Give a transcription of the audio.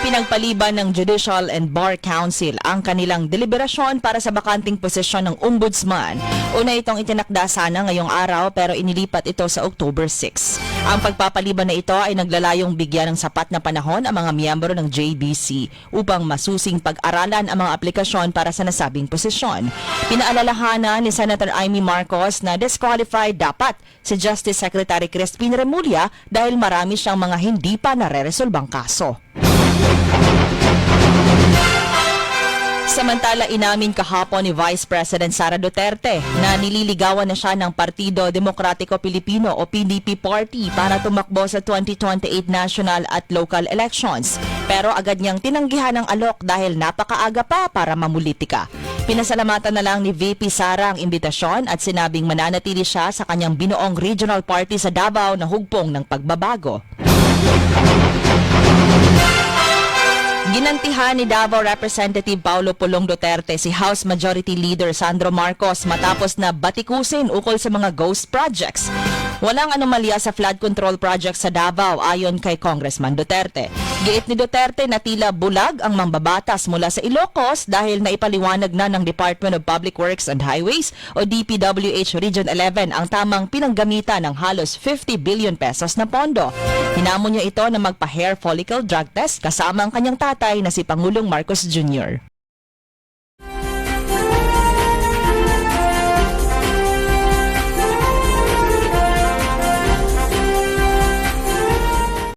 Ipinagpaliban ng Judicial and Bar Council ang kanilang deliberasyon para sa bakanting posisyon ng Ombudsman. Una itong itinakda sana ngayong araw pero inilipat ito sa October 6. Ang pagpapaliban na ito ay naglalayong bigyan ng sapat na panahon ang mga miyembro ng JBC upang masusing pag-aralan ang mga aplikasyon para sa nasabing posisyon. Pinaalalahanan ni Senator Amy Marcos na disqualified dapat si Justice Secretary Crispin Remulla dahil marami siyang mga hindi pa nare-resolbang kaso. Samantala, inamin kahapon ni Vice President Sara Duterte na nililigawan na siya ng Partido Demokratiko Pilipino o PDP Party para tumakbo sa 2028 national at local elections. Pero agad niyang tinanggihan ang alok dahil napakaaga pa para mamulitika. Pinasalamatan na lang ni VP Sara ang imbitasyon at sinabing mananatili siya sa kanyang binuong regional party sa Davao na hugpong ng pagbabago. Ginantihan ni Davao Representative Paulo Pulong Duterte si House Majority Leader Sandro Marcos matapos na batikusin ukol sa mga ghost projects. Walang anomalya sa flood control project sa Davao ayon kay Congressman Duterte. Giit ni Duterte na tila bulag ang mambabatas mula sa Ilocos dahil naipaliwanag na ng Department of Public Works and Highways o DPWH Region 11 ang tamang pinanggamitan ng halos 50 billion pesos na pondo. Hinamon niya ito na magpa-hair follicle drug test kasama ang kanyang tatay na si Pangulong Marcos Jr.